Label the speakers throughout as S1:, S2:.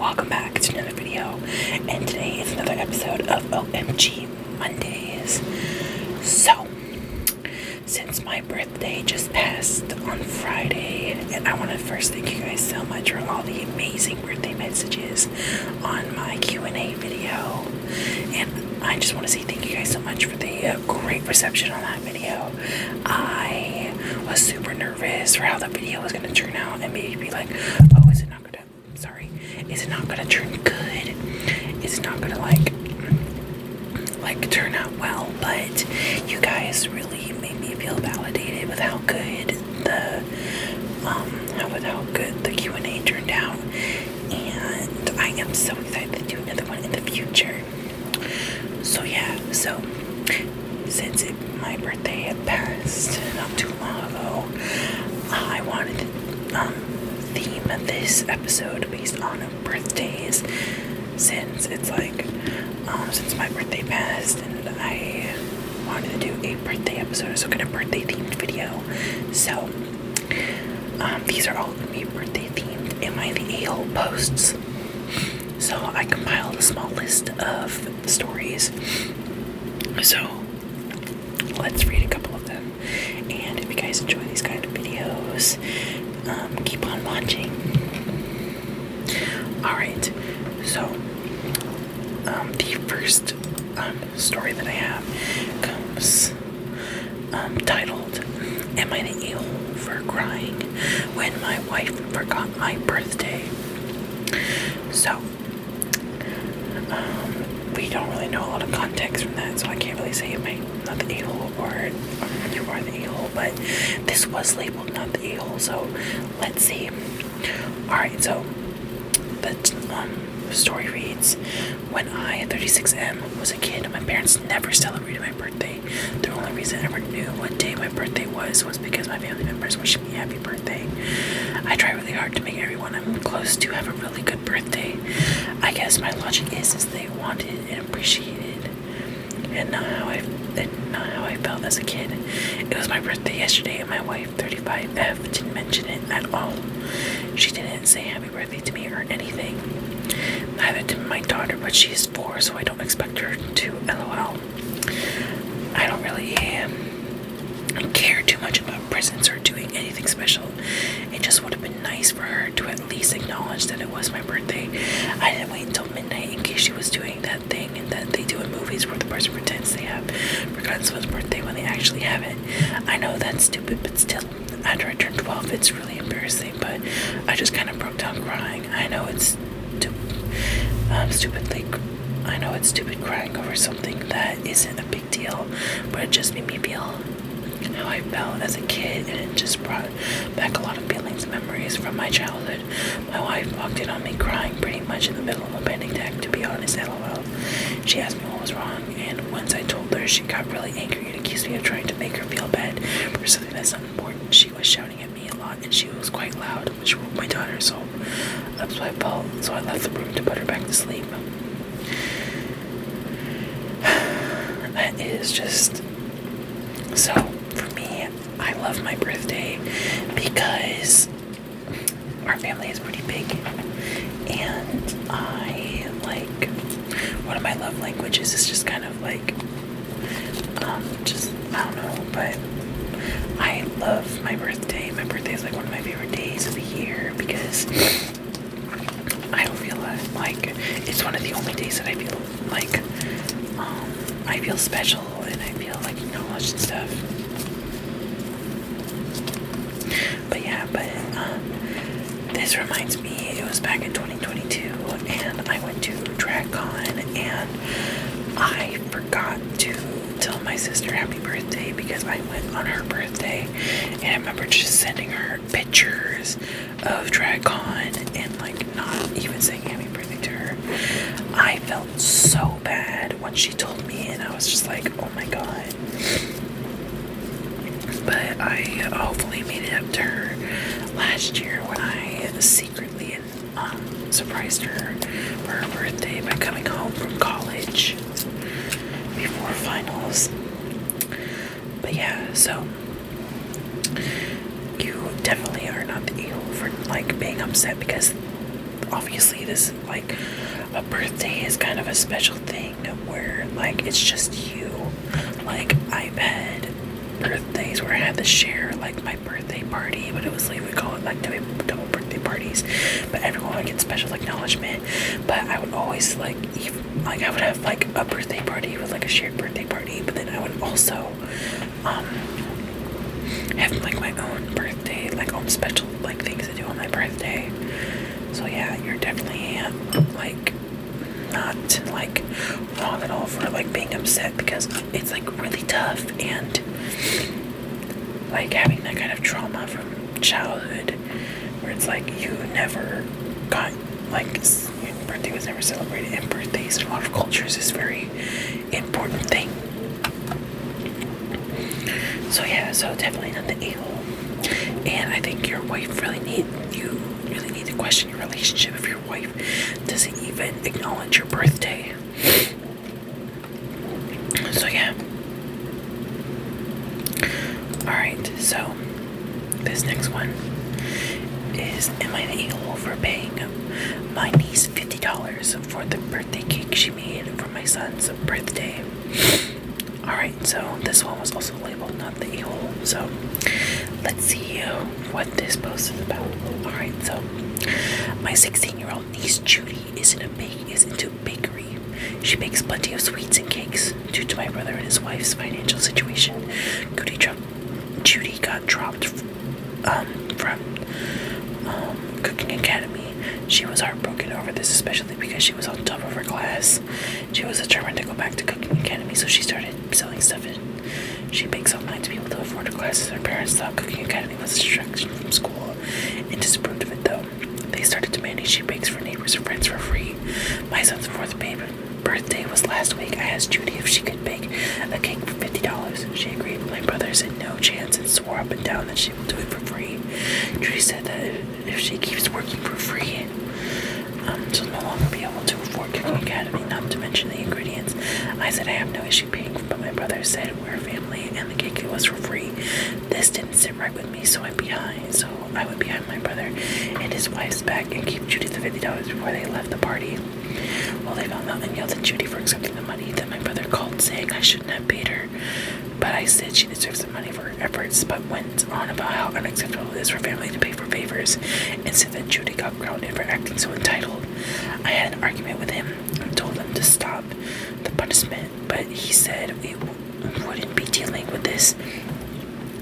S1: welcome back to another video, and today is another episode of OMG Mondays. So, since my birthday just passed on Friday, and I want to first thank you guys so much for all the amazing birthday messages on my Q&A video, and I just want to say thank you guys so much for the great reception on that video. I was super nervous for how the video was going to turn out, and maybe be like, oh, is it not going to turn good? Is it not going to like turn out well? But you guys really made me feel validated with how good the Q&A turned out, and I am so excited to do another one in the future. So yeah, since my birthday had passed not too long ago, I wanted to theme this episode based on birthdays, since it's like since my birthday passed, and I wanted to do a birthday episode, so get a birthday themed video. So these are all gonna be birthday themed in my The A-Hole posts. So I compiled a small list of stories. So let's read a couple of them. And if you guys enjoy these kind of videos, keep on watching. Alright, so the first story that I have comes titled, Am I the A-hole for crying when my wife forgot my birthday? So we don't really know a lot of context from that, so I can't really say am I not the a-hole or you are the a-hole, but this was labeled not the a-hole, so let's see. Alright, so the story reads, when I, 36M, was a kid, my parents never celebrated my birthday. The only reason I ever knew what day my birthday was because my family members wished me happy birthday. I try really hard to make everyone I'm close to have a really good birthday. I guess my logic is they wanted and appreciated, and not how I felt as a kid. It was my birthday yesterday, and my wife, 35F, didn't mention it at all. She didn't say happy birthday to me or anything. Neither did my daughter, but she's 4, so I don't expect her to. LOL. I don't really care too much about presents or doing anything special. It just would have been nice for her to at least acknowledge that it was my birthday. I didn't wait until midnight in case she was doing that thing that they do in movies where the person pretends they have forgotten someone's birthday when they actually have it. I know that's stupid, but still, after I turned 12, it's really embarrassing, but I just kind of broke down crying. I know it's stupid crying over something that isn't a big deal, but it just made me feel how I felt as a kid, and it just brought back a lot of feelings and memories from my childhood. My wife walked in on me crying pretty much in the middle of a panic attack, to be honest, LOL. She asked me what was wrong, and once I told her, she got really angry and accused me of trying to make her feel bad for something that's not important. She was shouting at me a lot, and she was quite loud, which woke my daughter, so that's what I felt, so I left the room to put her back to sleep. That is just... So, for me, I love my birthday because our family is pretty big, and one of my love languages is just kind of like, I don't know, but I love my birthday. My birthday is like one of my favorite days of the year because I don't feel like it's one of the only days that I feel like I feel special and I feel like acknowledged and stuff. But this reminds me, it was back in 2022, and I went to DragCon, and I forgot to tell my sister happy birthday because I went on her birthday, and I remember just sending her pictures of DragCon and not even saying happy birthday to her. I felt so bad when she told me, and I was just like, oh my god. But I hopefully made it up to her last year when I secretly surprised her for her birthday by coming home from college before finals. But yeah, so you definitely are not the a-hole for being upset because obviously this like a birthday is kind of a special thing where like it's just you. Like I've had birthdays where I had to share like my birthday party, but it was like we call it like double birthday parties, but everyone would get special acknowledgement. But I would always like even like I would have like a birthday party with like a shared birthday party, but then I would also have like my own birthday, like own special like things to do on my birthday. So yeah, you're definitely like not like wrong at all for like being upset, because it's like really tough, and like having that kind of trauma from childhood where it's like you never got like your birthday was never celebrated, and birthdays in a lot of cultures is a very important thing. So yeah, so definitely not the a-hole. And I think your wife really need to question your relationship if your wife doesn't even acknowledge your birthday. So yeah. Alright, so this next one is, am I the a-hole for paying my niece $50 for the birthday cake she made for my son's birthday? Alright, so this one was also labeled not the a-hole. So let's see what this post is about. Alright, so my 16-year-old niece Judy is into bakery. She bakes plenty of sweets and cakes. Due to my brother and his wife's financial situation, Judy got dropped from Cooking Academy. She was heartbroken over this, especially because she was on top of her class. She was determined to go back to Cooking Academy, so she started selling stuff in. She bakes online to be able to afford her classes. Her parents thought Cooking Academy was a distraction from school and disapproved of it, though. They started demanding she bakes for neighbors and friends for free. My son's fourth birthday was last week. I asked Judy if she could bake a cake for $50. She agreed, but my brother said no chance and swore up and down that she will do it for free. Judy said that if she keeps working for free, she'll no longer be able to afford Cooking Academy, not to mention the ingredients. I said I have no issue paying, but my brother said we're a family and the cake was for free. This didn't sit right with me, so I went behind my brother and his wife's back and gave Judy the $50 before they left the party. Well, they found out and yelled at Judy for accepting the money. Then my brother called saying I shouldn't have paid her, but I said she deserves the money for her efforts, but went on about how unacceptable it is for family to pay for favors, and said that Judy got grounded for acting so entitled. I had an argument with him and told him to stop the punishment, but he said we wouldn't be dealing with this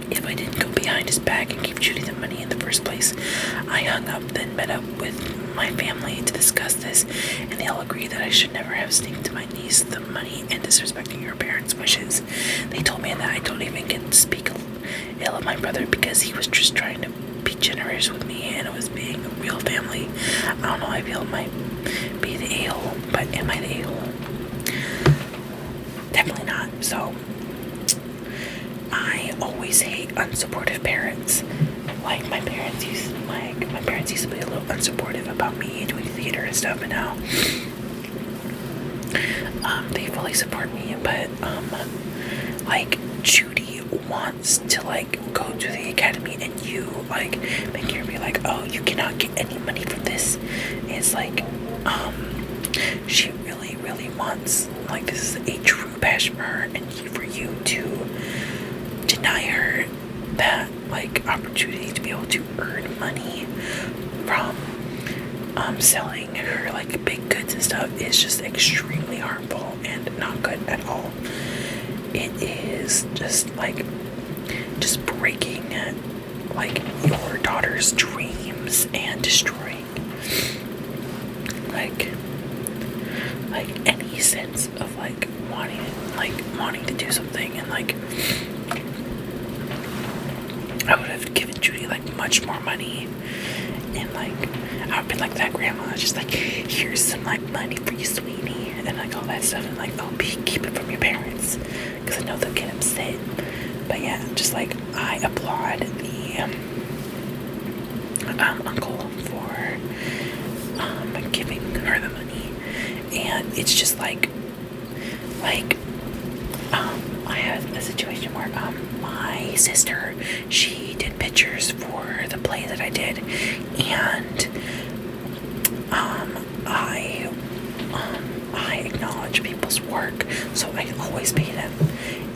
S1: if I didn't go behind his back and give Judy the money in the first place. I hung up, then met up with my family to discuss this, and they all agreed that I should never have sneaked my niece the money and disrespecting her parents' wishes. They told me that I don't even get to speak ill of my brother because he was just trying to be generous with me and it was being a real family. I don't know, I feel it might be the a-hole, but am I the a-hole? Definitely not. So I always hate unsupportive parents. Like my parents used to be a little unsupportive about me doing theater and stuff, and now they fully support me. But like Judy wants to like go to the academy, and you like make her be like, oh, you cannot get any money from this. It's like she really wants, like, this is a true passion for her, and for you to deny her that like opportunity to be able to earn money from selling her like big goods and stuff is just extremely harmful and not good at all. It is just breaking like your daughter's dreams and destroying like any sense of like wanting to do something. And like I would have given Judy like much more money, and like I would be like that grandma, just like, here's some like money for you, sweetie, and like all that stuff, and like, oh, keep it from your parents because I know they'll get upset. But yeah, just like I applaud the uncle for giving her the money. And it's just like I had a situation where my sister, she did pictures for the play that I did, and I always paid him.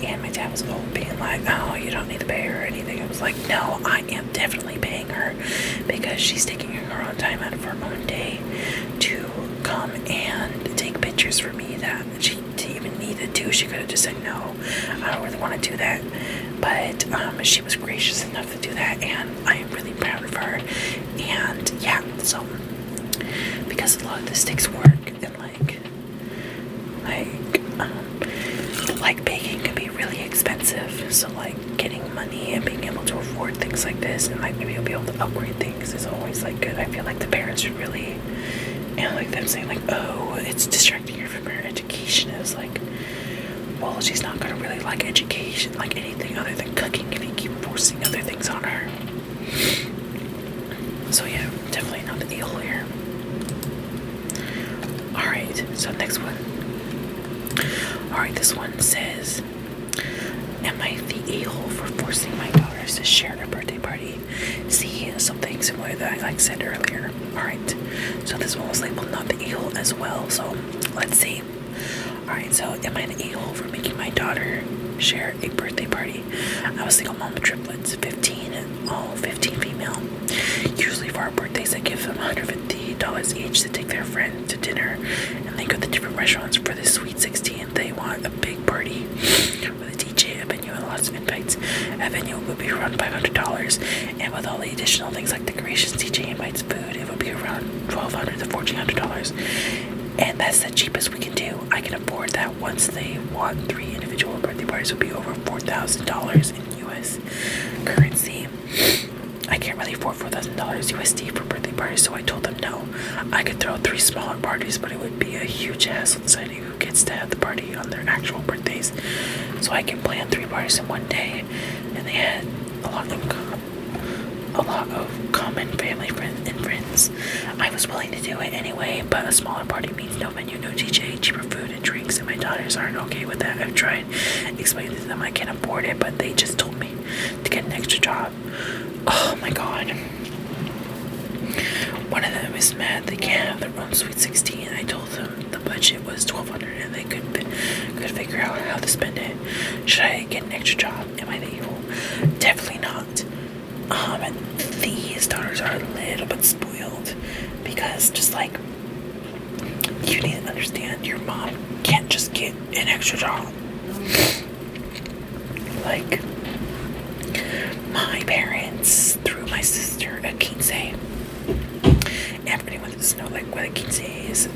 S1: And my dad was being like, oh, you don't need to pay her or anything. I was like, no, I am definitely paying her because she's taking her own time out of her own day to come and take pictures for me that she didn't even need to do. She could have just said, no, I don't really want to do that. But she was gracious enough to do that, and I am really proud of her. And yeah, so because a lot of this takes work, and like baking can be really expensive, so like getting money and being able to afford things like this, and like maybe you'll be able to upgrade things is always like good. I feel like the parents should really, and like them saying like, oh, it's distracting her from her education, is like, well, she's not gonna really like education, like anything other than cooking, if you keep forcing other things on her. So yeah, definitely not the a-hole here. Alright, so next one. Alright, this one says, am I the a-hole for forcing my daughters to share a birthday party? See, something similar that I said earlier. Alright, so this one was labeled not the a-hole as well, so let's see. Alright, so am I the a-hole for making my daughter share a birthday party? I was a single mom of triplets, 15, all 15 female. Usually for our birthdays, I give them $150 each to take their friend to dinner, and they go to different restaurants for this sweet 16. They want a big party with a DJ, a venue, and lots of invites. A venue would be around $500, and with all the additional things like decorations, DJ invites, food, it would be around $1,200 to $1,400. And that's the cheapest we can do. I can afford that. Once they want 3 individual birthday parties, would be over $4,000 in US currency. I can't really afford $4,000 USD for birthday parties, so I told them no. I could throw 3 smaller parties, but it would be a huge hassle deciding who gets to have the party on their actual birthdays. So I can plan 3 parties in one day, and they had a lot of common family and friends. I was willing to do it anyway, but a smaller party means no venue, no DJ, cheaper food and drinks, and my daughters aren't okay with that. I've tried explaining to them I can't afford it, but they just told me to get an extra job. Oh my god. One of them is mad they can't have their own sweet 16. I told them the budget was $1,200 and they could figure out how to spend it. Should I get an extra job? Am I the evil? Definitely not. These daughters are a little bit spoiled because just like, you need to understand your mom can't just get an extra job. Like, my parents threw my sister a quince. And for anyone that doesn't know like what a quince is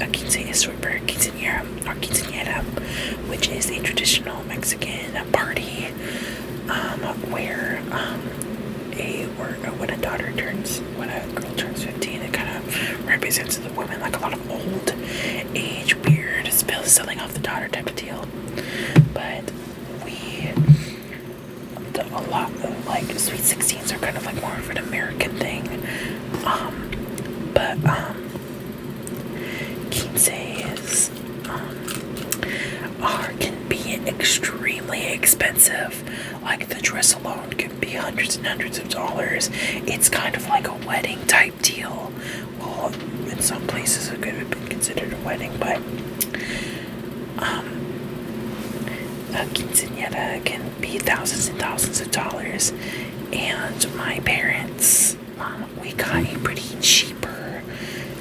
S1: short for quinceañera or quinceañera, which is a traditional Mexican party where when a girl turns 15, it kind of represents the woman, like a lot of old age, weird, selling off the daughter type of deal. But a lot of like sweet 16s are kind of like more of an American thing. But quinces can be extremely expensive. Like the dress alone can be hundreds and hundreds of dollars. It's kind of like a wedding type deal. Well, in some places it could have been considered a wedding, but a quinceañera can be thousands and thousands of dollars. And my parents, we got a pretty cheaper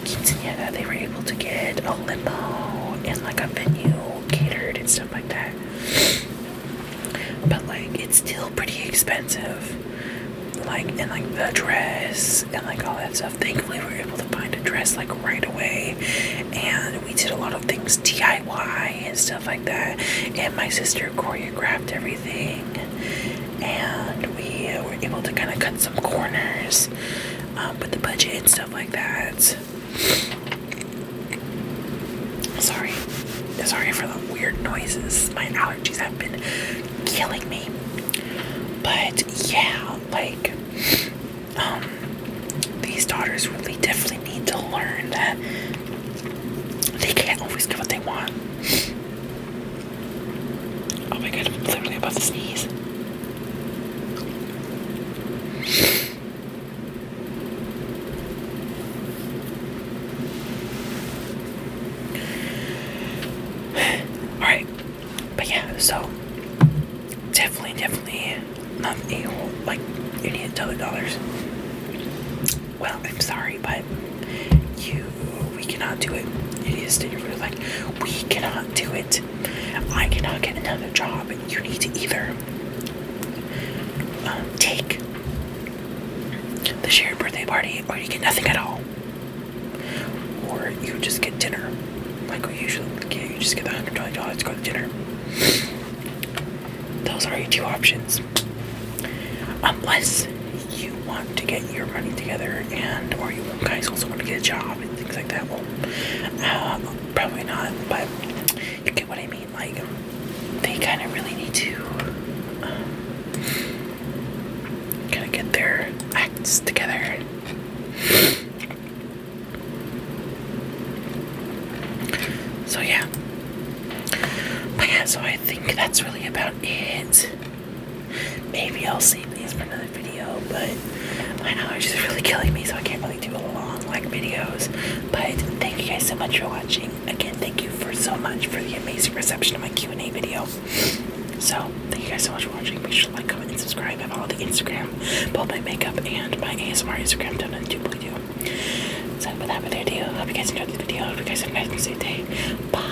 S1: quinceañera. They were able to get a limo and like a venue catered and stuff like that. But like, it's still pretty expensive. Like, and like the dress and like all that stuff. Thankfully, we were able to find a dress like right away, and we did a lot of things DIY and stuff like that. And my sister choreographed everything, and we were able to kind of cut some corners with the budget and stuff like that. Sorry for the weird noises. My allergies have been killing me. But yeah, like, these daughters really definitely need to learn that they can't always get what they want. Oh my god, I'm literally about to sneeze. Alright, but yeah, So definitely not the a-hole. Like, you need to tell the dollars. Well, I'm sorry, but we cannot do it. You need to stay your foot. Like, we cannot do it. I cannot get another job. You need to either take the shared birthday party, or you get nothing at all, or you just get dinner, like we usually get. You just get the $120 to go to dinner. Those are your two options, unless you want to get your money together, and or you guys also want to get a job and things like that. Well, probably not, but you get what I mean. Like, they kind of really need to kind of get their acts together. So yeah. But yeah, so I think that's really about it. Maybe I'll save these for another video, but my allergies are really killing me, so I can't really do long videos. But thank you guys so much for watching. Again, thank you so much for the amazing reception of my Q&A video. So thank you guys so much for watching. Make sure to like, comment, and subscribe. I follow the Instagram, both my makeup and my ASMR Instagram down in the doobly-doo. So without further ado, I hope you guys enjoyed the video. I hope you guys have a nice and safe day. Bye.